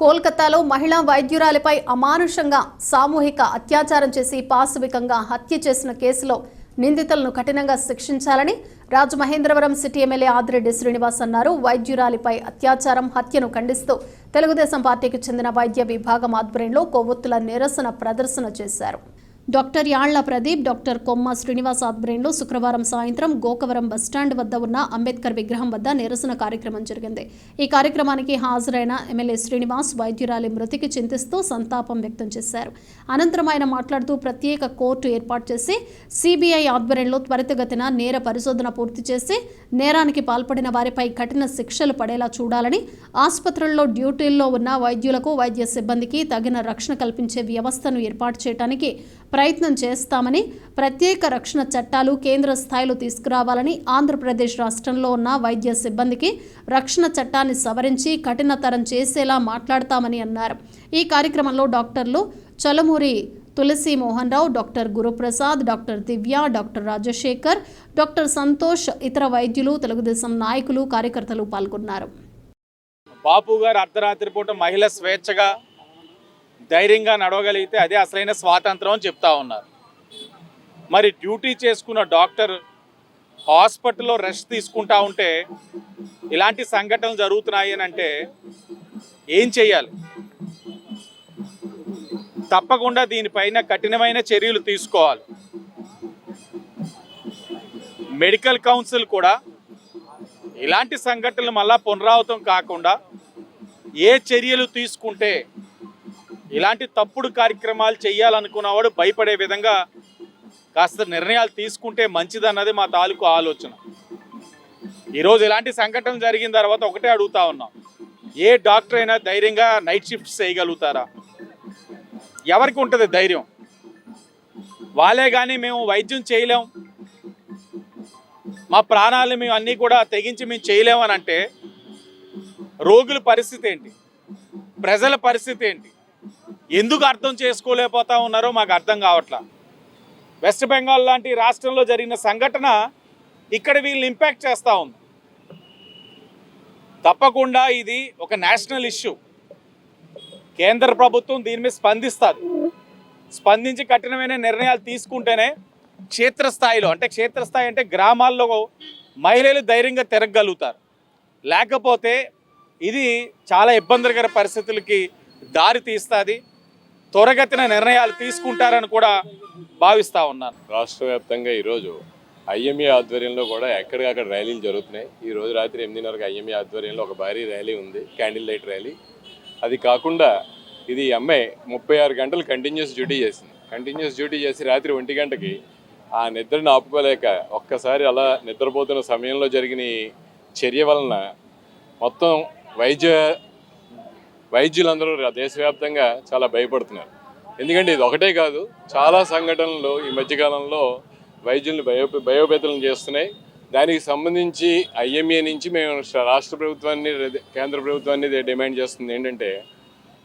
కోల్కతాలో మహిళా వైద్యురాలిపై అమానుషంగా సామూహిక అత్యాచారం చేసి పాశవికంగా హత్య చేసిన కేసులో నిందితులను కఠినంగా శిక్షించాలని రాజమహేంద్రవరం సిటీ ఎమ్మెల్యే ఆదిరెడ్డి శ్రీనివాస్ అన్నారు. వైద్యురాలిపై అత్యాచారం హత్యను ఖండిస్తూ తెలుగుదేశం పార్టీకి చెందిన వైద్య విభాగం ఆధ్వర్యంలో కొవ్వొత్తుల నిరసన ప్రదర్శన చేశారు. డాక్టర్ యాళ్ల ప్రదీప్, డాక్టర్ కొమ్మ శ్రీనివాస్ ఆధ్వర్యంలో శుక్రవారం సాయంత్రం గోకవరం బస్టాండ్ వద్ద ఉన్న అంబేద్కర్ విగ్రహం వద్ద నిరసన కార్యక్రమం జరిగింది. ఈ కార్యక్రమానికి హాజరైన ఎమ్మెల్యే శ్రీనివాస్ వైద్యురాలి మృతికి చింతిస్తూ సంతాపం వ్యక్తం చేశారు. అనంతరం ఆయన మాట్లాడుతూ ప్రత్యేక కోర్టు ఏర్పాటు చేసి సిబిఐ ఆధ్వర్యంలో త్వరితగతిన నేర పరిశోధన పూర్తి చేసి నేరానికి పాల్పడిన వారిపై కఠిన శిక్షలు పడేలా చూడాలని, ఆసుపత్రుల్లో డ్యూటీల్లో ఉన్న వైద్యులకు వైద్య సిబ్బందికి తగిన రక్షణ కల్పించే వ్యవస్థను ఏర్పాటు చేయడానికి ప్రయత్నం చేస్తామని, ప్రత్యేక రక్షణ చట్టాలు కేంద్ర స్థాయిలో తీసుకురావాలని, ఆంధ్రప్రదేశ్ రాష్ట్రంలో ఉన్న వైద్య సిబ్బందికి రక్షణ చట్టాన్ని సవరించి కఠినతరం చేసేలా మాట్లాడతామని అన్నారు. ఈ కార్యక్రమంలో డాక్టర్లు చలమూరి తులసి మోహన్ రావు, డాక్టర్ గురుప్రసాద్, డాక్టర్ దివ్య, డాక్టర్ రాజశేఖర్, డాక్టర్ సంతోష్, ఇతర వైద్యులు, తెలుగుదేశం నాయకులు, కార్యకర్తలు పాల్గొన్నారు. బాపు గారు అర్ధరాత్రి పూట మహిళ స్వేచ్ఛగా ధైర్యంగా నడవగలిగితే అదే అసలైన స్వాతంత్రం అని చెప్తా ఉన్నారు. మరి డ్యూటీ చేసుకున్న డాక్టర్ హాస్పిటల్లో రెస్ట్ తీసుకుంటా ఉంటే ఇలాంటి సంఘటనలు జరుగుతున్నాయి అని అంటే ఏం చేయాలి? తప్పకుండా దీనిపైన కఠినమైన చర్యలు తీసుకోవాలి. మెడికల్ కౌన్సిల్ కూడా ఇలాంటి సంఘటనలు మళ్ళా పునరావృతం కాకుండా ఏ చర్యలు తీసుకుంటే ఇలాంటి తప్పుడు కార్యక్రమాలు చేయాలనుకున్నవాడు భయపడే విధంగా కాస్త నిర్ణయాలు తీసుకుంటే మంచిదన్నది మా తాలూకు ఆలోచన. ఈరోజు ఇలాంటి సంఘటన జరిగిన తర్వాత ఒకటే అడుగుతా ఉన్నాం, ఏ డాక్టర్ అయినా ధైర్యంగా నైట్ షిఫ్ట్స్ చేయగలుగుతారా? ఎవరికి ఉంటుంది ధైర్యం? వాళ్ళే కానీ మేము వైద్యం చేయలేం, మా ప్రాణాలు మేము అన్నీ కూడా తెగించి మేము చేయలేమని అంటే రోగుల పరిస్థితి ఏంటి? ప్రజల పరిస్థితి ఏంటి? ఎందుకు అర్థం చేసుకోలేకపోతా ఉన్నారో మాకు అర్థం కావట్లా. వెస్ట్ బెంగాల్ లాంటి రాష్ట్రంలో జరిగిన సంఘటన ఇక్కడ వీళ్ళు ఇంపాక్ట్ చేస్తూ ఉంది. తప్పకుండా ఇది ఒక నేషనల్ ఇష్యూ. కేంద్ర ప్రభుత్వం దీని మీద స్పందిస్తుంది. స్పందించి కఠినమైన నిర్ణయాలు తీసుకుంటేనే క్షేత్రస్థాయి అంటే గ్రామాల్లో మహిళలు ధైర్యంగా తిరగలుగుతారు. లేకపోతే ఇది చాలా ఇబ్బందికర పరిస్థితులకి దారి తీస్తుంది. త్వరగతిన నిర్ణయాలు తీసుకుంటారని కూడా భావిస్తూ ఉన్నారు. రాష్ట్ర వ్యాప్తంగా ఈరోజు ఐఎంఏ ఆధ్వర్యంలో కూడా ఎక్కడికక్కడ ర్యాలీలు జరుగుతున్నాయి. ఈరోజు రాత్రి 8:30కి ఐఎంఏ ఆధ్వర్యంలో ఒక భారీ ర్యాలీ ఉంది, క్యాండిల్ లైట్ ర్యాలీ. అది కాకుండా ఇది అమ్మాయి 36 గంటలు కంటిన్యూస్ డ్యూటీ చేసి రాత్రి 1 గంటకి ఆ నిద్రను ఆపుకోలేక ఒక్కసారి అలా నిద్రపోతున్న సమయంలో జరిగిన చర్య వలన మొత్తం వైద్యులందరూ దేశవ్యాప్తంగా చాలా భయపడుతున్నారు. ఎందుకంటే ఇది ఒకటే కాదు, చాలా సంఘటనలు ఈ మధ్యకాలంలో వైద్యుల్ని భయోపేతలను చేస్తున్నాయి. దానికి సంబంధించి ఐఎంఏ నుంచి మేము రాష్ట్ర ప్రభుత్వాన్ని, కేంద్ర ప్రభుత్వాన్ని డిమాండ్ చేస్తుంది ఏంటంటే,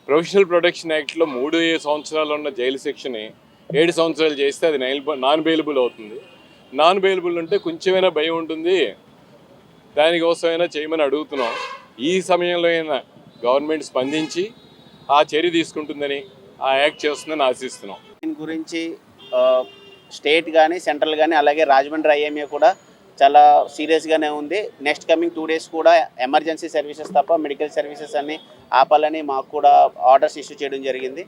ప్రొఫెషనల్ ప్రొటెక్షన్ యాక్ట్లో 3 సంవత్సరాలు ఉన్న జైలు శిక్షని 7 సంవత్సరాలు చేస్తే అది నాన్ బెయిలబుల్ అవుతుంది. నాన్ బెయిలబుల్ ఉంటే కొంచెమైనా భయం ఉంటుంది, దానికోసమైనా చేయమని అడుగుతున్నాం. ఈ సమయంలో అయినా గవర్నమెంట్ స్పందించి ఆ చర్య తీసుకుంటుందని, ఆ యాక్ట్ చేస్తుందని ఆశిస్తున్నాం. దీని గురించి స్టేట్ కానీ సెంట్రల్ కానీ అలాగే రాజమండ్రి ఐఎంఏ కూడా చాలా సీరియస్గానే ఉంది. నెక్స్ట్ కమింగ్ 2 days కూడా ఎమర్జెన్సీ సర్వీసెస్ తప్ప మెడికల్ సర్వీసెస్ అన్నీ ఆపాలని మాకు కూడా ఆర్డర్స్ ఇష్యూ చేయడం జరిగింది.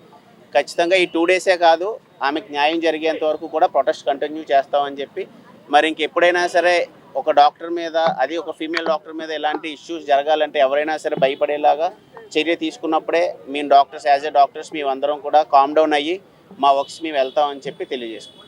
ఖచ్చితంగా ఈ 2 days కాదు, ఆమెకు న్యాయం జరిగేంత వరకు కూడా ప్రొటెస్ట్ కంటిన్యూ చేస్తామని చెప్పి, మరి ఇంకెప్పుడైనా సరే ఒక డాక్టర్ మీద, అది ఒక ఫీమేల్ డాక్టర్ మీద ఇలాంటి ఇష్యూస్ జరగాలంటే ఎవరైనా సరే భయపడేలాగా చర్య తీసుకున్నప్పుడే మేము డాక్టర్స్, యాజ్ ఏ డాక్టర్స్ మేమందరం కూడా కామ్ డౌన్ అయ్యి మా వర్క్స్ మేము వెళ్తామని చెప్పి తెలియజేసుకుంటాం.